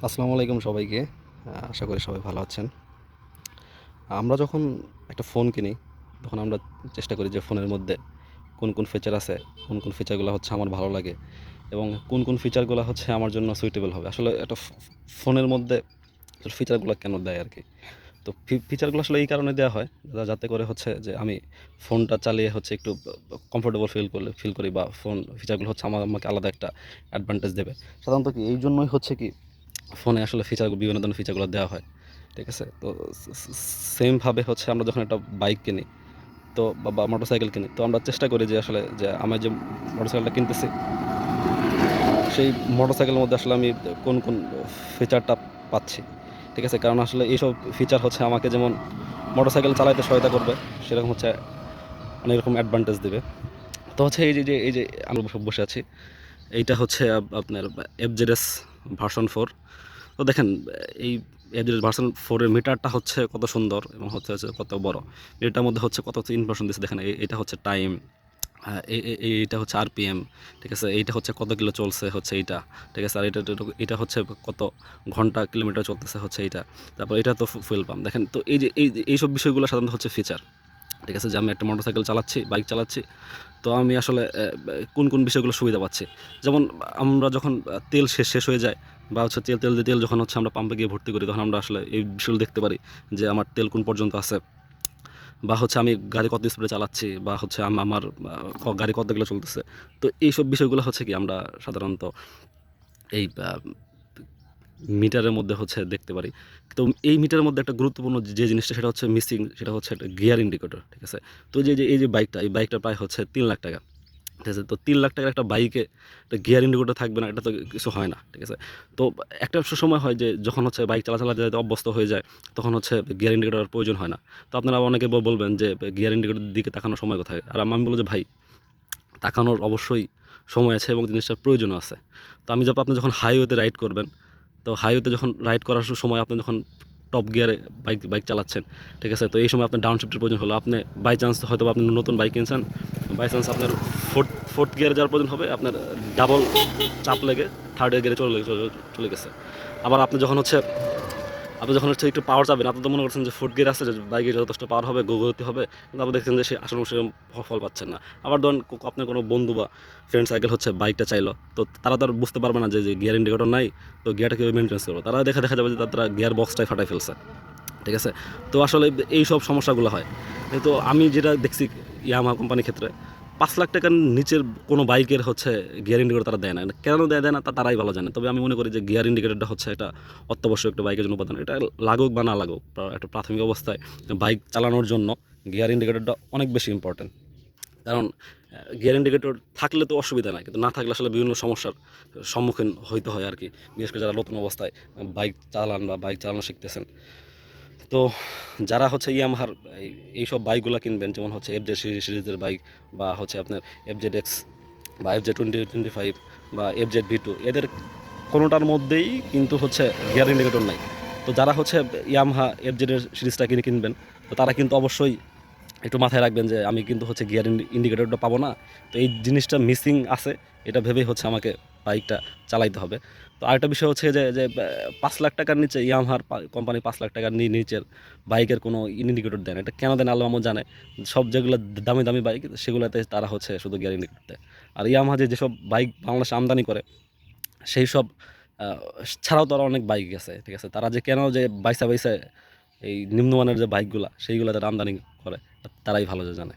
আসসালামু আলাইকুম সবাইকে। আশা করি সবাই ভালো আছেন। আমরা যখন একটা ফোন কিনি, তখন আমরা চেষ্টা করি যে ফোনের মধ্যে কোন ফিচার আছে, কোন ফিচারগুলো হচ্ছে আমার ভালো লাগে এবং কোন ফিচারগুলো হচ্ছে আমার জন্য সুইটেবল হবে। আসলে একটা ফোনের মধ্যে ফিচারগুলো কেন দেয় আরকি? তো ফিচারগুলো আসলে এই কারণে দেয়া হয় যাতে করে হচ্ছে যে আমি ফোনটা চালিয়ে হচ্ছে একটু কমফোর্টেবল ফিল করি বা ফিচারগুলো হচ্ছে আমাকে আলাদা একটা অ্যাডভান্টেজ দেবে। সাধারণত কি এইজন্যই হচ্ছে কি ফোনে আসলে বিভিন্ন ধরনের ফিচারগুলো দেওয়া হয়। ঠিক আছে? তো সেমভাবে হচ্ছে আমরা যখন একটা বাইক কিনি তো বা মোটরসাইকেল কিনি, তো আমরা চেষ্টা করি যে আসলে যে আমি যে মোটরসাইকেলটা কিনতেছি, সেই মোটরসাইকেলের মধ্যে আসলে আমি কোন ফিচারটা পাচ্ছি। ঠিক আছে? কারণ আসলে এইসব ফিচার হচ্ছে আমাকে যেমন মোটরসাইকেল চালাইতে সহায়তা করবে, সেরকম হচ্ছে অনেক রকম অ্যাডভান্টেজ দিবে। তো হচ্ছে এই যে আমরা বসে আছি, এইটা হচ্ছে আপনার এফজেডএস ভার্সন 4। তো দেখেন এই এফজেডএস ভার্সন 4 এর মিটারটা হচ্ছে কত সুন্দর এবং হচ্ছে কত বড়। এটার মধ্যে হচ্ছে কত ইনফরমেশন দিচ্ছে দেখেন। এটা হচ্ছে টাইম, এইটা হচ্ছে আরপিএম, ঠিক আছে? এইটা হচ্ছে কত কিলো চলছে হচ্ছে এইটা, ঠিক আছে? আর এটা হচ্ছে কত ঘন্টা কিলোমিটার চলতেছে হচ্ছে এইটা। তারপর এটা তো ফুয়েল পাম্প দেখেন। তো এইসব বিষয়গুলো সাধারণত হচ্ছে ফিচার। ঠিক আছে? যে আমি একটা মোটরসাইকেল চালাচ্ছি, বাইক চালাচ্ছি, তো আমি আসলে কোন বিষয়গুলো সুবিধা পাচ্ছি। যেমন আমরা যখন তেল শেষ হয়ে যায় বা হচ্ছে তেল যখন হচ্ছে আমরা পাম্পে গিয়ে ভর্তি করি, তখন আমরা আসলে এই বিষয়গুলো দেখতে পারি যে আমার তেল কোন পর্যন্ত আছে বা হচ্ছে আমি গাড়ি কত স্পিডে চালাচ্ছি বা হচ্ছে আমার গাড়ি কত কিলো চলতেছে। তো এইসব বিষয়গুলো হচ্ছে কি আমরা সাধারণত এই মিটারের মধ্যে হচ্ছে দেখতে পারি। তো এই মিটারের মধ্যে একটা গুরুত্বপূর্ণ যে জিনিসটা সেটা হচ্ছে মিসিং, সেটা হচ্ছে একটা গিয়ার ইন্ডিকেটর, ঠিক আছে? তো এই যে বাইকটা, এই বাইকটা প্রায় হচ্ছে ৳৩,০০,000, ঠিক আছে? তো ৳৩,০০,000 একটা বাইকে একটা গিয়ার ইন্ডিকেটর থাকবে না, এটা তো কিছু হয় না, ঠিক আছে? তো একটা সময় হয় যে যখন হচ্ছে বাইক চালাতে অভ্যস্ত হয়ে যায়, তখন হচ্ছে গিয়ার ইন্ডিকেটরের প্রয়োজন হয় না। তো আপনারা অনেকে বলবেন যে গিয়ার ইন্ডিকেটরের দিকে তাকানোর সময় কোথায়? আর আমি বলব যে ভাই, তাকানোর অবশ্যই সময় আছে এবং জিনিসটার প্রয়োজনও আছে। তো আপনি যখন হাইওয়েতে রাইড করবেন, তো হাইওয়েতে যখন রাইড করার সময় আপনি যখন টপ গিয়ারে বাইক চালাচ্ছেন, ঠিক আছে? তো এই সময় আপনার ডাউন শিফটের প্রয়োজন হলো। আপনি বাই চান্স হয়তোবা আপনি নতুন বাইক কিনছেন, বাই চান্স আপনার ফোর্থ গিয়ারে যাওয়ার প্রয়োজন হবে, আপনার ডাবল চাপ লেগে থার্ড গিয়ারে চলে গেছে। আবার আপনি যখন হচ্ছে একটু পাওয়ার চাবেন, আপনি তো মনে করছেন যে ফুট গিয়ার আছে, যে বাইকে যথেষ্ট পাওয়ার হবে, গতি হবে, কিন্তু আপনি দেখছেন যে সে আসলে সেরকম ফল পাচ্ছেন না। আবার ধরুন আপনার কোনো বন্ধু বা ফ্রেন্ড সার্কেল হচ্ছে বাইকটা চাইলো, তো তারা তো আর বুঝতে পারবে না যে গিয়ার ইন্ডিকেটর নাই, তো গিয়ারটা কীভাবে মেনটেন্স করবো। তারা দেখা যাবে যে তারা গিয়ার বক্সটাই ফাটাই ফেলছে, ঠিক আছে? তো আসলে এই সব সমস্যাগুলো হয়। তো আমি যেটা দেখছি ইয়ামাহা কোম্পানির ক্ষেত্রে, ৳৫,০০,০০০ নিচের কোনো বাইকের হচ্ছে গিয়ার ইন্ডিকেটর তারা দেয় না। কেন দেয় না তারাই ভালো জানে। তবে আমি মনে করি যে গিয়ার ইন্ডিকেটরটা হচ্ছে একটা অত্যাবশ্যক একটা বাইকের জন্য উপাদান। এটা লাগুক বা না লাগুক, একটা প্রাথমিক অবস্থায় বাইক চালানোর জন্য গিয়ার ইন্ডিকেটরটা অনেক বেশি ইম্পর্টেন্ট। কারণ গিয়ার ইন্ডিকেটর থাকলে তো অসুবিধা নাই। কিন্তু না থাকলে আসলে বিভিন্ন সমস্যার সম্মুখীন হইতে হয় আরকি। বিশেষ করে যারা নতুন অবস্থায় বাইক চালান বা বাইক চালানো শিখতেছেন। তো যারা হচ্ছে ইয়ামাহার এইসব বাইকগুলা কিনবেন, যেমন হচ্ছে এফজেড সিরিজের বাইক বা হচ্ছে আপনার এফজেড এক্স বা এফজেড 2025 বা এফজেড ভি টু, এদের কোনোটার মধ্যেই কিন্তু হচ্ছে গিয়ার ইন্ডিকেটর নাই। তো যারা হচ্ছে ইয়ামাহা এফজেডের সিরিজটা কিনবেন, তো তারা কিন্তু অবশ্যই একটু মাথায় রাখবেন যে আমি কিন্তু হচ্ছে গিয়ার ইন্ডিকেটরটা পাবো না। তো এই জিনিসটা মিসিং আছে, এটা ভেবেই হচ্ছে আমাকে বাইকটা চালাইতে হবে। তো আরেকটা বিষয় হচ্ছে যে ৳৫,০০,০০০ নিচে ইয়ামাহার কোম্পানি ৳৫,০০,০০০ নিচের বাইকের কোনো ইন্ডিকেটর দেয় না। এটা কেন দেয় না আল্লাহ মাহমুদ জানে। সব যেগুলো দামি বাইক সেগুলোতে তারা হচ্ছে শুধু গিয়ার ইন্ডিকেটর দেয়। আর ইয়ামাহা যেসব বাইক বাংলাদেশে আমদানি করে, সেই সব আ ছাড়াও তো আরও অনেক বাইক আছে, ঠিক আছে? তারা যে কেন যে বাইসা এই নিম্নমানের যে বাইকগুলা সেইগুলা তারা আমদানি করে, তারাই ভালো যে জানে।